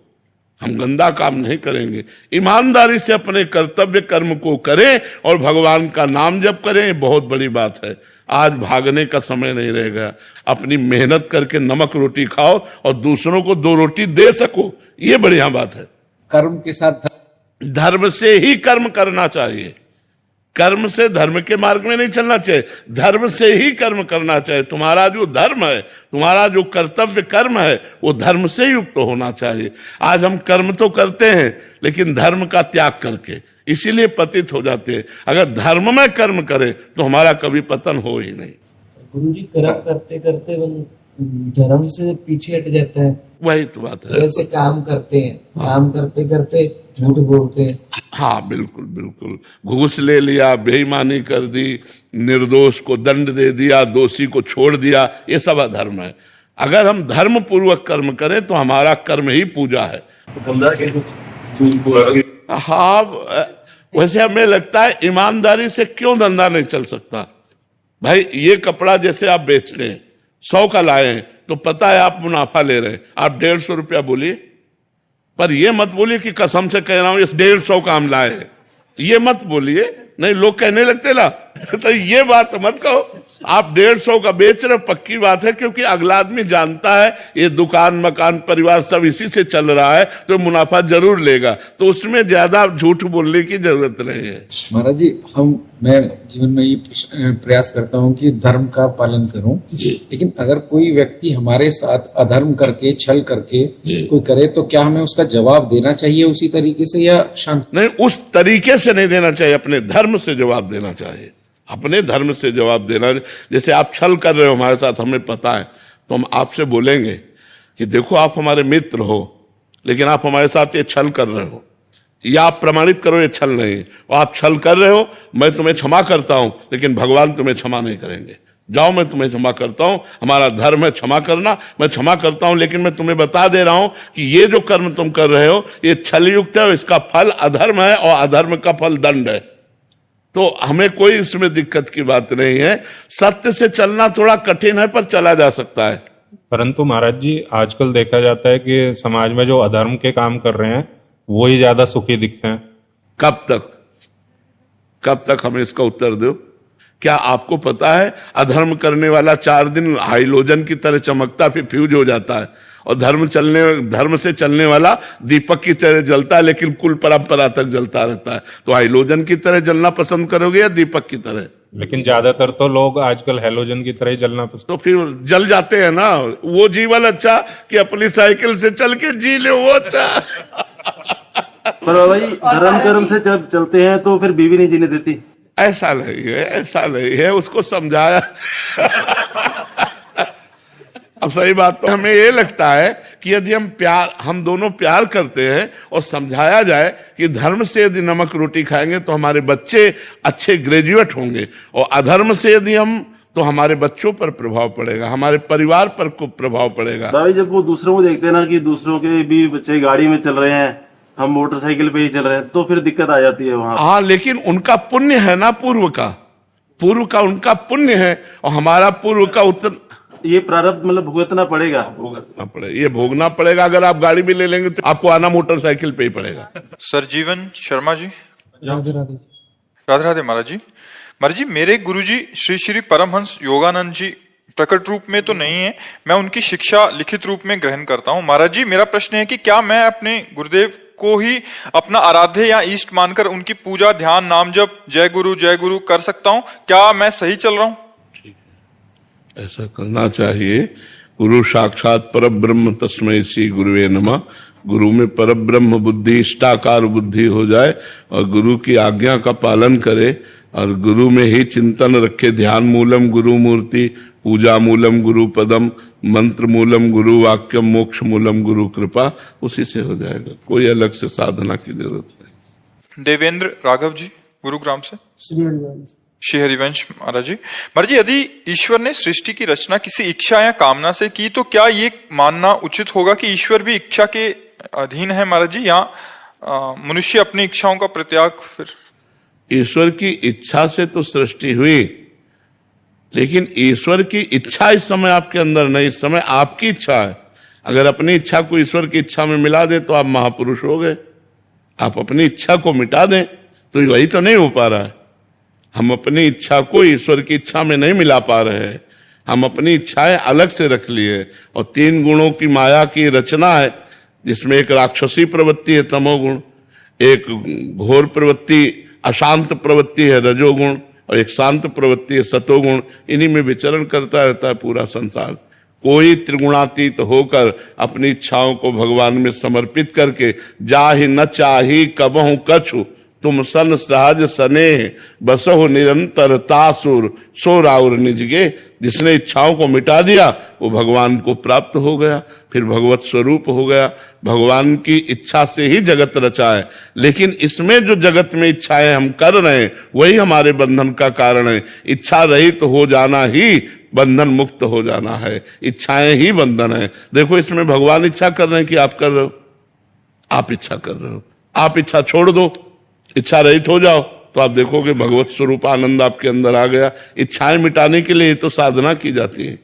हम गंदा काम नहीं करेंगे, ईमानदारी से अपने कर्तव्य कर्म को करें और भगवान का नाम जप करें। बहुत बड़ी बात है। आज भागने का समय नहीं रहेगा। अपनी मेहनत करके नमक रोटी खाओ और दूसरों को 2 रोटी दे सको, ये बढ़िया बात है। कर्म के साथ धर्म से ही कर्म करना चाहिए, कर्म से धर्म के मार्ग में नहीं चलना चाहिए, धर्म से ही कर्म करना चाहिए। तुम्हारा जो धर्म है, तुम्हारा जो कर्तव्य कर्म है, वो धर्म से युक्त होना चाहिए। आज हम कर्म तो करते हैं लेकिन धर्म का त्याग करके, इसीलिए पतित हो जाते हैं। अगर धर्म में कर्म करें तो हमारा कभी पतन हो ही नहीं। गुरुजी, कर्म करते करते धर्म से पीछे हट जाते हैं। वही तो बात है। जैसे काम करते हैं, काम करते करते झूठ बोलते हैं। हाँ, बिल्कुल बिल्कुल। घूस ले लिया, बेईमानी कर दी, निर्दोष को दंड दे दिया, दोषी को छोड़ दिया, ये सब अधर्म है। अगर हम धर्म पूर्वक कर्म करें तो हमारा कर्म ही पूजा है। हाँ, वैसे हमें लगता है ईमानदारी से क्यों धंधा नहीं चल सकता? भाई, ये कपड़ा जैसे आप बेचते हैं, 100 का लाए हैं तो पता है आप मुनाफा ले रहे हैं, आप 150 रुपया बोलिए, पर ये मत बोलिए कि कसम से कह रहा हूं इस 150 का हम लाए हैं, ये मत बोलिए। नहीं, लोग कहने लगते ला तो ये बात मत कहो। आप 150 का बेच रहे हो, पक्की बात है, क्योंकि अगला आदमी जानता है ये दुकान मकान परिवार सब इसी से चल रहा है, तो मुनाफा जरूर लेगा, तो उसमें ज्यादा झूठ बोलने की जरूरत नहीं है। महाराज जी, मैं जीवन में ये प्रयास करता हूँ कि धर्म का पालन करूं, लेकिन अगर कोई व्यक्ति हमारे साथ अधर्म करके छल करके कोई करे, तो क्या हमें उसका जवाब देना चाहिए उसी तरीके से या शांत? नहीं, उस तरीके से नहीं देना चाहिए, अपने धर्म से जवाब देना चाहिए, अपने धर्म से जवाब देना। जैसे आप छल कर रहे हो हमारे साथ, हमें पता है, तो हम आपसे बोलेंगे कि देखो आप हमारे मित्र हो, लेकिन आप हमारे साथ ये छल कर रहे हो, या आप प्रमाणित करो ये छल नहीं, और आप छल कर रहे हो, मैं तुम्हें क्षमा करता हूं, लेकिन भगवान तुम्हें क्षमा नहीं करेंगे। जाओ, मैं तुम्हें क्षमा करता हूं, हमारा धर्म है क्षमा करना, मैं क्षमा करता हूं, लेकिन मैं तुम्हें बता दे रहा हूं कि ये जो कर्म तुम कर रहे हो ये छल युक्त है, इसका फल अधर्म है, और अधर्म का फल दंड है। तो हमें कोई इसमें दिक्कत की बात नहीं है। सत्य से चलना थोड़ा कठिन है, पर चला जा सकता है। परंतु महाराज जी, आजकल देखा जाता है कि समाज में जो अधर्म के काम कर रहे हैं वो ही ज्यादा सुखी दिखते हैं। कब तक हमें इसका उत्तर दो? क्या आपको पता है अधर्म करने वाला 4 दिन हाइलोजन की तरह चमकता, फिर फ्यूज हो जाता है, और धर्म से चलने वाला दीपक की तरह जलता है, लेकिन कुल परंपरा तक जलता रहता है। तो हाइलोजन की तरह जलना पसंद करोगे या दीपक की तरह? लेकिन ज्यादातर तो लोग आजकल हेलोजन की तरह ही जलना पसंद। तो फिर जल जाते हैं ना। वो जीवन अच्छा कि अपनी साइकिल से चल के जी ले, वो अच्छा। पर भाई धर्म कर्म से जब चलते हैं तो फिर बीवी नहीं जीने देती। ऐसा नहीं है, ऐसा नहीं है, उसको समझाया। अब सही बात तो हमें ये लगता है कि यदि हम दोनों प्यार करते हैं और समझाया जाए कि धर्म से यदि नमक रोटी खाएंगे तो हमारे बच्चे अच्छे ग्रेजुएट होंगे, और अधर्म से यदि हम, तो हमारे बच्चों पर प्रभाव पड़ेगा, हमारे परिवार पर को प्रभाव पड़ेगा। भाई जब वो दूसरों को देखते हैं ना कि दूसरों के भी बच्चे गाड़ी में चल रहे हैं, हम मोटरसाइकिल पे ही चल रहे हैं, तो फिर दिक्कत आ जाती है वहां। हाँ, लेकिन उनका पुण्य है ना, पूर्व का उनका पुण्य है, और हमारा पूर्व का उत्तर। ये प्रारब्ध मतलब भुगतना पड़ेगा। ये भोगना पड़ेगा। अगर आप गाड़ी भी ले लेंगे तो आपको आना मोटरसाइकिल पे ही पड़ेगा। सरजीवन शर्मा जी। राधे राधे। राधे राधे महाराज जी। महाराज जी, मेरे गुरुजी श्री श्री परमहंस योगानंद जी प्रकट रूप में तो नहीं है, मैं उनकी शिक्षा लिखित रूप में ग्रहण करता हूँ। महाराज जी, मेरा प्रश्न है कि क्या मैं अपने गुरुदेव को ही अपना आराध्य या इष्ट मानकर उनकी पूजा, ध्यान, नाम जप, जय गुरु कर सकता हूँ? क्या मैं सही चल रहा हूँ? ऐसा करना चाहिए। गुरु साक्षात परब्रह्म तस्मै श्री गुरुवे नमः। गुरु में परब्रह्म बुद्धि, इष्टाकार बुद्धि हो जाए, और गुरु की आज्ञा का पालन करे, और गुरु में ही चिंतन रखे। ध्यान मूलम गुरु मूर्ति, पूजा मूलम गुरु पदम, मंत्र मूलम गुरु वाक्यम, मोक्ष मूलम गुरु कृपा, उसी से हो जाएगा। कोई अलग से साधना की जरूरत नहीं। देवेंद्र राघव जी, गुरुग्राम से। श्री हरिवंश महाराज जी। महाराज जी, यदि ईश्वर ने सृष्टि की रचना किसी इच्छा या कामना से की, तो क्या ये मानना उचित होगा कि ईश्वर भी इच्छा के अधीन है महाराज जी, या मनुष्य अपनी इच्छाओं का प्रत्याग? फिर ईश्वर की इच्छा से तो सृष्टि हुई, लेकिन ईश्वर की इच्छा इस समय आपके अंदर नहीं, इस समय आपकी इच्छा है। अगर अपनी इच्छा को ईश्वर की इच्छा में मिला दें तो आप महापुरुष हो गए। आप अपनी इच्छा को मिटा दें तो वही तो नहीं हो पा रहा है। हम अपनी इच्छा को ईश्वर की इच्छा में नहीं मिला पा रहे हैं, हम अपनी इच्छाएं अलग से रख लिए। और 3 गुणों की माया की रचना है, जिसमें एक राक्षसी प्रवृत्ति है तमोगुण, एक घोर प्रवृत्ति अशांत प्रवृत्ति है रजोगुण, और एक शांत प्रवृत्ति है सतोगुण। इन्हीं में विचरण करता रहता है पूरा संसार। कोई त्रिगुणातीत होकर अपनी इच्छाओं को भगवान में समर्पित करके, जाहि न चाही कबहु कछु, तुम सन सहज स्नेह बसहु निरंतर तासुर, सो राउर निजगे। जिसने इच्छाओं को मिटा दिया वो भगवान को प्राप्त हो गया, फिर भगवत स्वरूप हो गया। भगवान की इच्छा से ही जगत रचा है, लेकिन इसमें जो जगत में इच्छाएं हम कर रहे हैं वही हमारे बंधन का कारण है। इच्छा रहित तो हो जाना ही बंधन मुक्त हो जाना है, इच्छाएं ही बंधन है। देखो, इसमें भगवान इच्छा कर रहे हैं कि आप कर रहे हो? आप इच्छा कर रहे हो। आप इच्छा छोड़ दो, इच्छा रहित हो जाओ, तो आप देखोगे भगवत स्वरूप आनंद आपके अंदर आ गया। इच्छाएं मिटाने के लिए तो साधना की जाती है।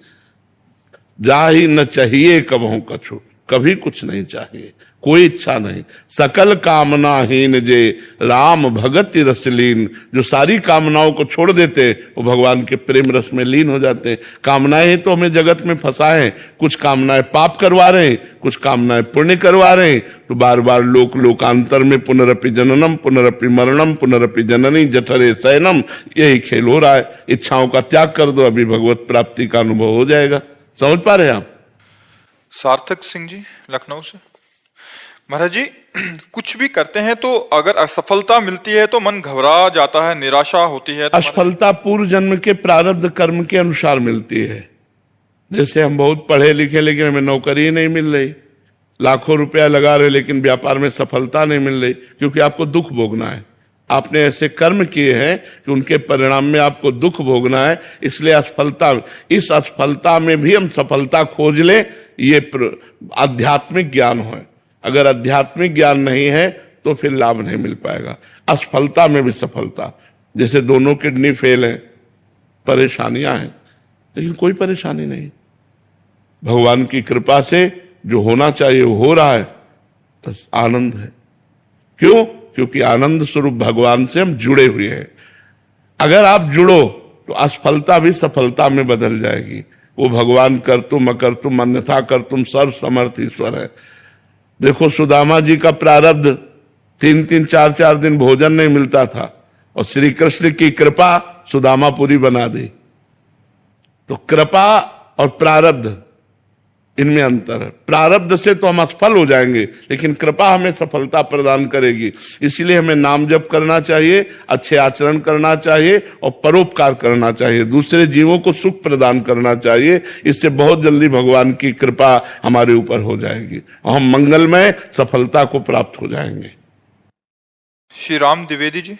जा ही न चाहिए कबहू कछु, कभी कुछ नहीं चाहिए। कोई इच्छा नहीं। सकल कामनाहीन जे राम भगति रसलीन, जो सारी कामनाओं को छोड़ देते वो भगवान के प्रेम रस में लीन हो जाते हैं। कामनाएं तो हमें जगत में फंसाए हैं, कुछ कामनाएं पाप करवा रहे हैं, कुछ कामनाएं पुण्य करवा रहे हैं, तो बार बार लोकांतर में पुनरपि जननम पुनरपि मरणम पुनरपि जननी जठरे शयनम, यही खेल हो रहा है। इच्छाओं का त्याग कर दो, अभी भगवत प्राप्ति का अनुभव हो जाएगा। समझ पा रहे हैं आप? सार्थक सिंह जी लखनऊ से। महाराज जी, कुछ भी करते हैं तो अगर असफलता मिलती है तो मन घबरा जाता है, निराशा होती है। असफलता पूर्व जन्म के प्रारब्ध कर्म के अनुसार मिलती है। जैसे हम बहुत पढ़े लिखे लेकिन हमें नौकरी नहीं मिल रही, लाखों रुपया लगा रहे लेकिन व्यापार में सफलता नहीं मिल रही, क्योंकि आपको दुख भोगना है। आपने ऐसे कर्म किए हैं कि उनके परिणाम में आपको दुख भोगना है, इसलिए असफलता, इस असफलता में भी हम सफलता खोज ले, ये आध्यात्मिक ज्ञान है। अगर आध्यात्मिक ज्ञान नहीं है तो फिर लाभ नहीं मिल पाएगा। असफलता में भी सफलता, जैसे दोनों किडनी फेल हैं, परेशानियां हैं, लेकिन कोई परेशानी नहीं, भगवान की कृपा से जो होना चाहिए वो हो रहा है, बस आनंद है। क्यों? क्योंकि आनंद स्वरूप भगवान से हम जुड़े हुए हैं। अगर आप जुड़ो तो असफलता भी सफलता में बदल जाएगी। वो भगवान कर्तुम अकर्तुम अन्यथा कर्तुम सर्व समर्थ ईश्वर है। देखो सुदामा जी का प्रारब्ध 3-3 4-4 दिन भोजन नहीं मिलता था, और श्री कृष्ण की कृपा सुदामापुरी बना दी। तो कृपा और प्रारब्ध, इनमें अंतर है। प्रारब्ध से तो हम असफल हो जाएंगे, लेकिन कृपा हमें सफलता प्रदान करेगी। इसलिए हमें नाम जप करना चाहिए, अच्छे आचरण करना चाहिए और परोपकार करना चाहिए, दूसरे जीवों को सुख प्रदान करना चाहिए। इससे बहुत जल्दी भगवान की कृपा हमारे ऊपर हो जाएगी और हम मंगलमय सफलता को प्राप्त हो जाएंगे। श्री राम द्विवेदी जी।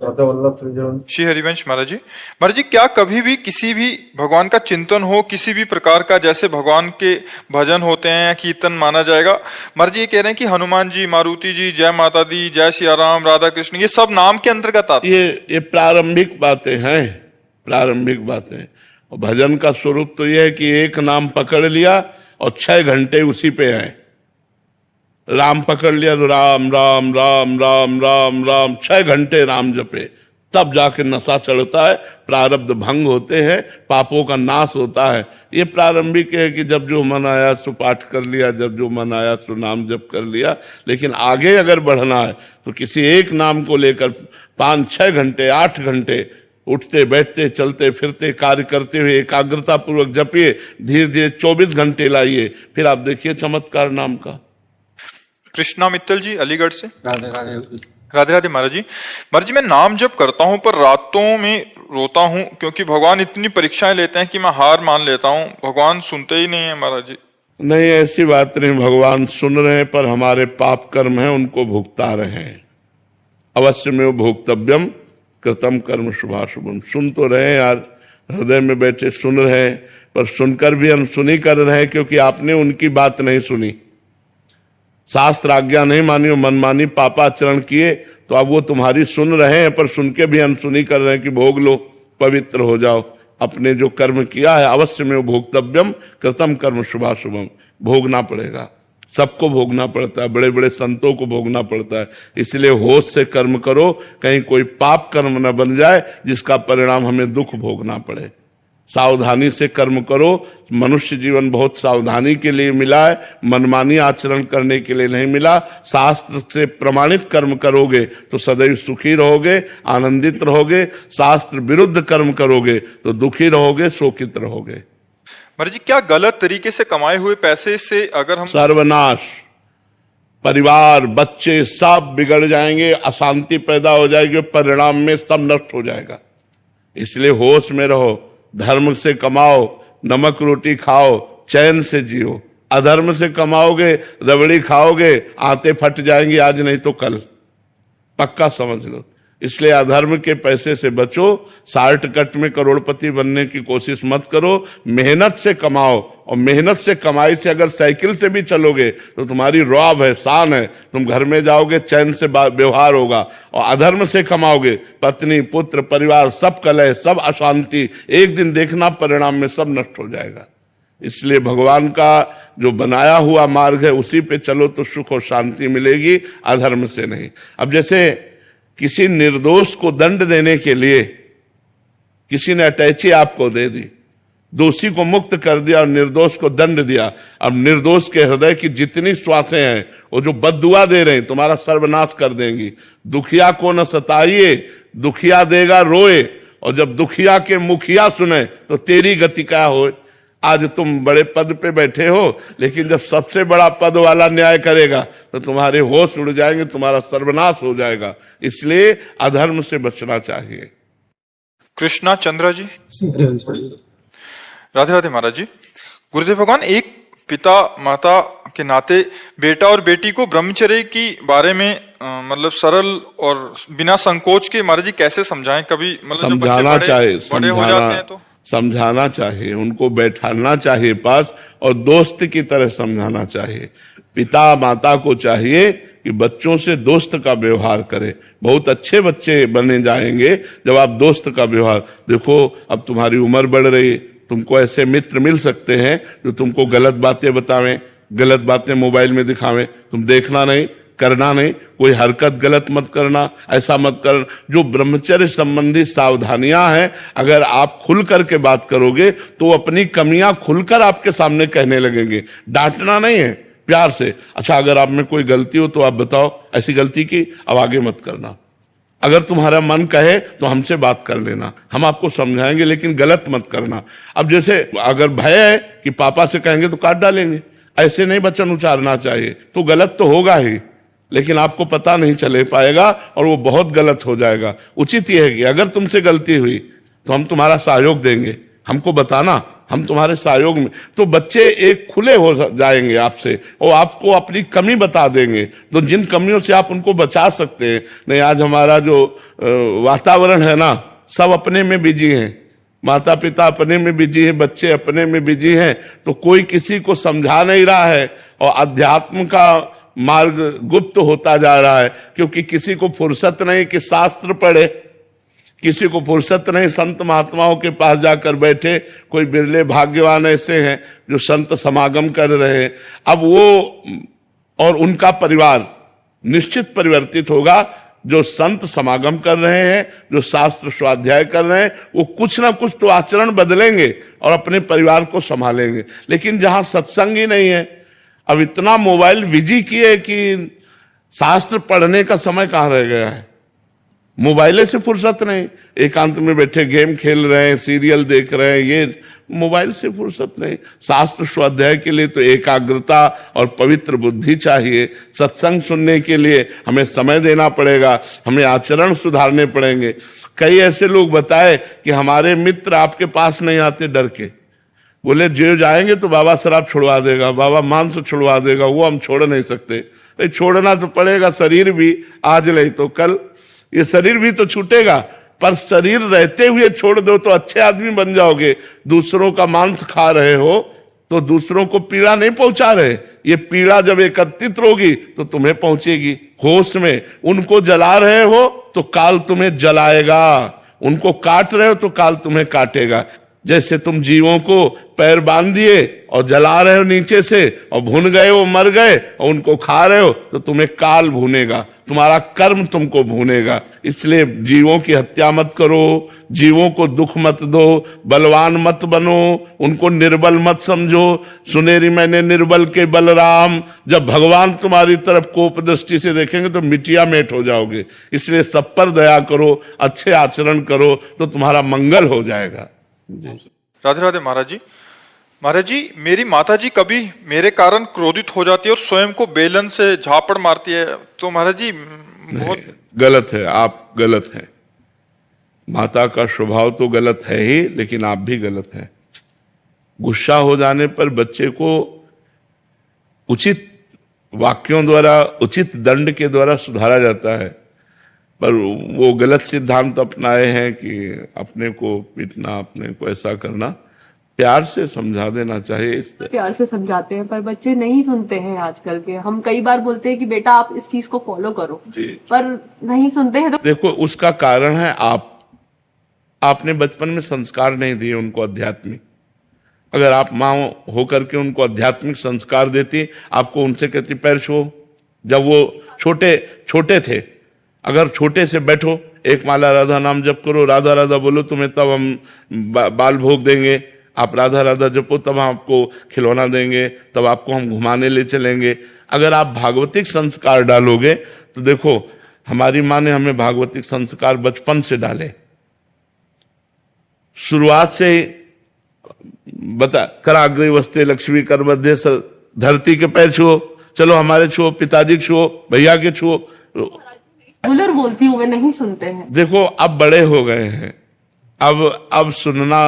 श्री हरिवंश महाराज जी। महाराज जी, क्या कभी भी किसी भी भगवान का चिंतन हो, किसी भी प्रकार का, जैसे भगवान के भजन होते हैं या कीर्तन माना जाएगा? महाराज जी ये कह रहे हैं कि हनुमान जी, मारुति जी, जय माता दी, जय सिया राम, राधा कृष्ण, ये सब नाम के अंतर्गत आते हैं। ये प्रारंभिक बातें हैं, प्रारंभिक बातें। और भजन का स्वरूप तो यह है कि एक नाम पकड़ लिया और 6 घंटे उसी पे आए। राम पकड़ लिया तो राम राम राम राम राम राम 6 घंटे राम जपे, तब जाके नशा चढ़ता है, प्रारब्ध भंग होते हैं, पापों का नाश होता है। ये प्रारंभिक है कि जब जो मन आया सो पाठ कर लिया, जब जो मन आया सो नाम जप कर लिया। लेकिन आगे अगर बढ़ना है तो किसी एक नाम को लेकर 5-6 घंटे 8 घंटे उठते बैठते चलते फिरते कार्य करते हुए एकाग्रता पूर्वक जपिए, धीरे धीरे 24 घंटे लाइए, फिर आप देखिए चमत्कार नाम का। कृष्णा मित्तल जी अलीगढ़ से। राधे राधे। राधे राधे महाराज जी। महाराज जी, मैं नाम जप करता हूँ पर रातों में रोता हूँ, क्योंकि भगवान इतनी परीक्षाएं लेते हैं कि मैं हार मान लेता हूँ। भगवान सुनते ही नहीं है महाराज जी। नहीं, ऐसी बात नहीं, भगवान सुन रहे हैं, पर हमारे पाप कर्म हैं उनको भुगता रहे हैं। अवश्य में वो भोक्तव्यम कृतम कर्म शुभाशुभम। सुन तो रहे यार, हृदय में बैठे सुन रहे हैं, पर सुनकर भी अनसुनी कर रहे हैं, क्योंकि आपने उनकी बात नहीं सुनी, शास्त्र आज्ञा नहीं मानी और मनमानी पापाचरण किए, तो अब वो तुम्हारी सुन रहे हैं पर सुन के भी अनसुनी कर रहे हैं कि भोग लो, पवित्र हो जाओ। अपने जो कर्म किया है अवश्य में वो भोक्तव्यम कृतम कर्म शुभाशुभम, भोगना पड़ेगा, सबको भोगना पड़ता है, बड़े बड़े संतों को भोगना पड़ता है। इसलिए होश से कर्म करो, कहीं कोई पाप कर्म न बन जाए जिसका परिणाम हमें दुख भोगना पड़े। सावधानी से कर्म करो। मनुष्य जीवन बहुत सावधानी के लिए मिला है, मनमानी आचरण करने के लिए नहीं मिला। शास्त्र से प्रमाणित कर्म करोगे तो सदैव सुखी रहोगे, आनंदित रहोगे। शास्त्र विरुद्ध कर्म करोगे तो दुखी रहोगे, शोकित रहोगे। महाराज जी, क्या गलत तरीके से कमाए हुए पैसे से अगर हम सर्वनाश, परिवार बच्चे सब बिगड़ जाएंगे, अशांति पैदा हो जाएगी, परिणाम में सब नष्ट हो जाएगा। इसलिए होश में रहो, धर्म से कमाओ, नमक रोटी खाओ, चैन से जियो। अधर्म से कमाओगे, रबड़ी खाओगे, आंतें फट जाएंगी, आज नहीं तो कल, पक्का समझ लो। इसलिए अधर्म के पैसे से बचो, शॉर्टकट में करोड़पति बनने की कोशिश मत करो। मेहनत से कमाओ, और मेहनत से कमाई से अगर साइकिल से भी चलोगे तो तुम्हारी रौब है, शान है, तुम घर में जाओगे, चैन से व्यवहार होगा। और अधर्म से कमाओगे, पत्नी पुत्र परिवार सब कलह, सब अशांति, एक दिन देखना परिणाम में सब नष्ट हो जाएगा। इसलिए भगवान का जो बनाया हुआ मार्ग है उसी पे चलो तो सुख और शांति मिलेगी, अधर्म से नहीं। अब जैसे किसी निर्दोष को दंड देने के लिए किसी ने अटैची आपको दे दी, दोषी को मुक्त कर दिया और निर्दोष को दंड दिया। अब निर्दोष के हृदय की जितनी श्वासें हैं वो जो बद्दुआ दे रहे हैं तुम्हारा सर्वनाश कर देंगी। दुखिया को न सताइए, दुखिया देगा रोए, और जब दुखिया के मुखिया सुने तो तेरी गति क्या हो। आज तुम बड़े पद पे बैठे हो, लेकिन जब सबसे बड़ा पद वाला न्याय करेगा तो तुम्हारे होश उड़ जाएंगे, तुम्हारा सर्वनाश हो जाएगा। इसलिए अधर्म से बचना चाहिए। कृष्णा चंद्रा जी, राधे राधे महाराज जी। गुरुदेव भगवान, एक पिता माता के नाते बेटा और बेटी को ब्रह्मचर्य की बारे में मतलब सरल और बिना संकोच के महाराज जी कैसे समझाएं? कभी मतलब समझाना चाहिए, बड़े हो जाते हैं तो समझाना चाहिए, उनको बैठाना चाहिए पास और दोस्त की तरह समझाना चाहिए। पिता माता को चाहिए कि बच्चों से दोस्त का व्यवहार करे। बहुत अच्छे बच्चे बने जाएंगे जब आप दोस्त का व्यवहार। देखो अब तुम्हारी उम्र बढ़ रही, तुमको ऐसे मित्र मिल सकते हैं जो तुमको गलत बातें बतावें, गलत बातें मोबाइल में दिखावें। तुम देखना नहीं, करना नहीं, कोई हरकत गलत मत करना, ऐसा मत करना। जो ब्रह्मचर्य संबंधी सावधानियां हैं, अगर आप खुल करके बात करोगे तो अपनी कमियां खुलकर आपके सामने कहने लगेंगे। डांटना नहीं है, प्यार से। अच्छा, अगर आप में कोई गलती हो तो आप बताओ, ऐसी गलती की, अब आगे मत करना। अगर तुम्हारा मन कहे तो हमसे बात कर लेना, हम आपको समझाएंगे, लेकिन गलत मत करना। अब जैसे अगर भय है कि पापा से कहेंगे तो काट डालेंगे, ऐसे नहीं वचन उच्चारना चाहिए। तो गलत तो होगा ही, लेकिन आपको पता नहीं चले पाएगा और वो बहुत गलत हो जाएगा। उचित यह है कि अगर तुमसे गलती हुई तो हम तुम्हारा सहयोग देंगे, हमको बताना, हम तुम्हारे सहयोग में। तो बच्चे एक खुले हो जाएंगे आपसे और आपको अपनी कमी बता देंगे, तो जिन कमियों से आप उनको बचा सकते हैं। नहीं, आज हमारा जो वातावरण है ना, सब अपने में बिजी हैं, माता पिता अपने में बिजी हैं, बच्चे अपने में बिजी हैं, तो कोई किसी को समझा नहीं रहा है और अध्यात्म का मार्ग गुप्त होता जा रहा है, क्योंकि किसी को फुर्सत नहीं कि शास्त्र पढ़े, किसी को फुर्सत नहीं संत महात्माओं के पास जाकर बैठे। कोई बिरले भाग्यवान ऐसे हैं जो संत समागम कर रहे हैं। अब वो और उनका परिवार निश्चित परिवर्तित होगा। जो संत समागम कर रहे हैं, जो शास्त्र स्वाध्याय कर रहे हैं, वो कुछ ना कुछ तो आचरण बदलेंगे और अपने परिवार को संभालेंगे। लेकिन जहां सत्संग ही नहीं है, अब इतना मोबाइल बिजी किए कि शास्त्र पढ़ने का समय कहाँ रह गया है। मोबाइले से फुर्सत नहीं, एकांत में बैठे गेम खेल रहे हैं, सीरियल देख रहे हैं, ये मोबाइल से फुर्सत नहीं। शास्त्र स्वाध्याय के लिए तो एकाग्रता और पवित्र बुद्धि चाहिए। सत्संग सुनने के लिए हमें समय देना पड़ेगा, हमें आचरण सुधारने पड़ेंगे। कई ऐसे लोग बताए कि हमारे मित्र आपके पास नहीं आते डर के, बोले जो जाएंगे तो बाबा शराब छुड़वा देगा, बाबा मांस छुड़वा देगा, वो हम छोड़ नहीं सकते। छोड़ना तो पड़ेगा, शरीर भी आज नहीं तो कल ये शरीर भी तो छूटेगा, पर शरीर रहते हुए छोड़ दो तो अच्छे आदमी बन जाओगे। दूसरों का मांस खा रहे हो तो दूसरों को पीड़ा नहीं पहुंचा रहे, ये पीड़ा जब एकत्रित होगी तो तुम्हें पहुंचेगी। होश में उनको जला रहे हो तो काल तुम्हें जलाएगा, उनको काट रहे हो तो काल तुम्हें काटेगा। जैसे तुम जीवों को पैर बांध दिए और जला रहे हो नीचे से और भुन गए, वो मर गए, और उनको खा रहे हो तो तुम्हें काल भूनेगा, तुम्हारा कर्म तुमको भूनेगा। इसलिए जीवों की हत्या मत करो, जीवों को दुख मत दो, बलवान मत बनो, उनको निर्बल मत समझो। सुनेरी मैंने निर्बल के बलराम, जब भगवान तुम्हारी तरफ कोप दृष्टि से देखेंगे तो मिटिया मेट हो जाओगे। इसलिए सब पर दया करो, अच्छे आचरण करो तो तुम्हारा मंगल हो जाएगा। राधे राधे महाराज जी। महाराज जी, मेरी माता जी कभी मेरे कारण क्रोधित हो जाती है और स्वयं को बेलन से झापड़ मारती है, तो महाराज जी बहुत गलत है, आप गलत हैं। माता का स्वभाव तो गलत है ही, लेकिन आप भी गलत हैं। गुस्सा हो जाने पर बच्चे को उचित वाक्यों द्वारा, उचित दंड के द्वारा सुधारा जाता है, पर वो गलत सिद्धांत अपनाए हैं कि अपने को पीटना, अपने को ऐसा करना। प्यार से समझा देना चाहिए। प्यार से समझाते हैं पर बच्चे नहीं सुनते हैं आजकल के। हम कई बार बोलते हैं कि बेटा आप इस चीज को फॉलो करो जी, पर नहीं सुनते हैं। तो देखो, उसका कारण है आपने बचपन में संस्कार नहीं दिए उनको आध्यात्मिक। अगर आप माँ होकर के उनको आध्यात्मिक संस्कार देती, आपको उनसे कहती पैर छुओ, जब वो छोटे छोटे थे, अगर छोटे से बैठो, एक माला राधा नाम जप करो, राधा राधा बोलो, तुम्हें तब हम बाल भोग देंगे, आप राधा राधा जपो तब हम आपको खिलौना देंगे, तब आपको हम घुमाने ले चलेंगे। अगर आप भागवतिक संस्कार डालोगे तो देखो, हमारी माँ ने हमें भागवतिक संस्कार बचपन से डाले, शुरुआत से ही बता, कराग्रे वस्ते लक्ष्मी कर मध्य धरती के पैर छुओ, चलो हमारे छुओ, पिताजी के छुओ, भैया के छुओ। रेगुलर बोलती हूँ, वे नहीं सुनते हैं। देखो अब बड़े हो गए हैं, अब सुनना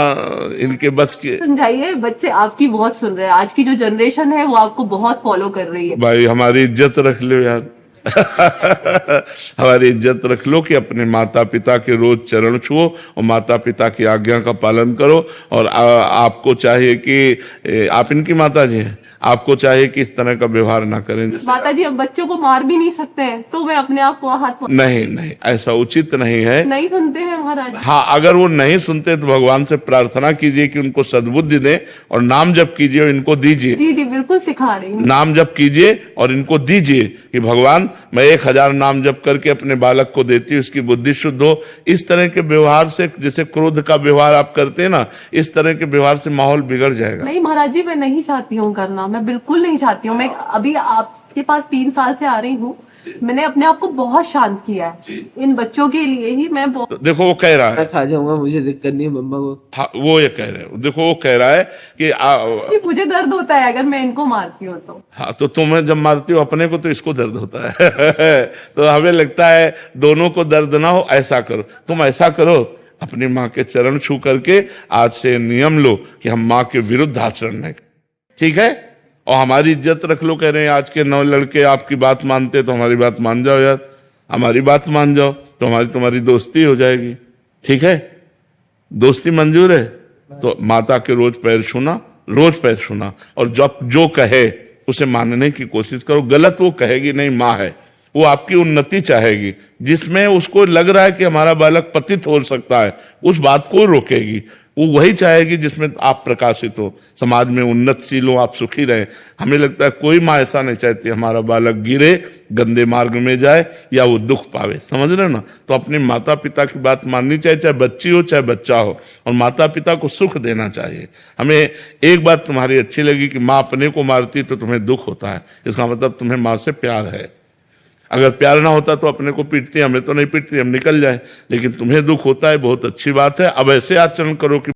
इनके बस के। समझाइए, बच्चे आपकी बहुत सुन रहे हैं, आज की जो जनरेशन है वो आपको बहुत फॉलो कर रही है। भाई हमारी इज्जत रख लो यार हमारी इज्जत रख लो कि अपने माता पिता के रोज चरण छुओ और माता पिता की आज्ञा का पालन करो। और आपको चाहिए कि आप इनकी माता जी हैं, आपको चाहिए कि इस तरह का व्यवहार ना करें। माता जी, अब बच्चों को मार भी नहीं सकते हैं, तो मैं अपने आप को हाथ नहीं नहीं, ऐसा उचित नहीं है। नहीं सुनते हैं महाराज। हाँ, अगर वो नहीं सुनते तो भगवान से प्रार्थना कीजिए कि उनको सद्बुद्धि दें और नाम जप कीजिए और इनको दीजिए। जी जी, बिल्कुल सिखा रही हूँ। नाम जप कीजिए और इनको दीजिए कि भगवान मैं 1000 नाम जप करके अपने बालक को देती हूँ, उसकी बुद्धि शुद्ध हो। इस तरह के व्यवहार से, जैसे क्रोध का व्यवहार आप करते हैं ना, इस तरह के व्यवहार से माहौल बिगड़ जाएगा। नहीं महाराज जी, मैं नहीं चाहती हूँ करना, मैं बिल्कुल नहीं चाहती हूँ। मैं अभी आपके पास 3 साल से आ रही हूँ, मैंने अपने आप को बहुत शांत किया है इन बच्चों के लिए ही। मैं तो देखो वो कह रहा है, मैं खा जाऊंगा, मुझे दिक्कत नहीं है मम्मा को। हाँ, वो ये कह रहे हैं, देखो वो कह रहा है कि जी, मुझे दर्द होता है अगर मैं इनको मारती हूँ तो। हाँ, तो तुम्हें जब मारती हो अपने को तो इसको दर्द होता है तो हमें लगता है दोनों को दर्द ना हो। ऐसा करो, तुम ऐसा करो, अपनी माँ के चरण छू करके आज से नियम लो कि हम माँ के विरुद्ध आचरण नहीं, ठीक है? और हमारी इज्जत रख लो। कह रहे हैं आज के 9 लड़के आपकी बात मानते, तो हमारी बात मान जाओ यार, हमारी बात मान जाओ, तो हमारी तुम्हारी दोस्ती हो जाएगी, ठीक है? दोस्ती मंजूर है? तो माता के रोज पैर छूना, रोज पैर छूना, और जब जो कहे उसे मानने की कोशिश करो। गलत वो कहेगी नहीं, माँ है, वो आपकी उन्नति चाहेगी। जिसमें उसको लग रहा है कि हमारा बालक पतित हो सकता है, उस बात को रोकेगी। वो वही चाहेगी जिसमें आप प्रकाशित हो, समाज में उन्नतशील हो, आप सुखी रहें। हमें लगता है कोई माँ ऐसा नहीं चाहती हमारा बालक गिरे, गंदे मार्ग में जाए या वो दुख पावे, समझ रहे ना? तो अपने माता पिता की बात माननी चाहिए, चाहे बच्ची हो चाहे बच्चा हो, और माता पिता को सुख देना चाहिए। हमें एक बात तुम्हारी अच्छी लगी कि माँ अपने को मारती तो तुम्हें दुख होता है, इसका मतलब तुम्हें माँ से प्यार है। अगर प्यार ना होता तो अपने को पीटती, हमें तो नहीं पीटती, हम निकल जाए, लेकिन तुम्हें दुख होता है, बहुत अच्छी बात है। अब ऐसे आचरण करो कि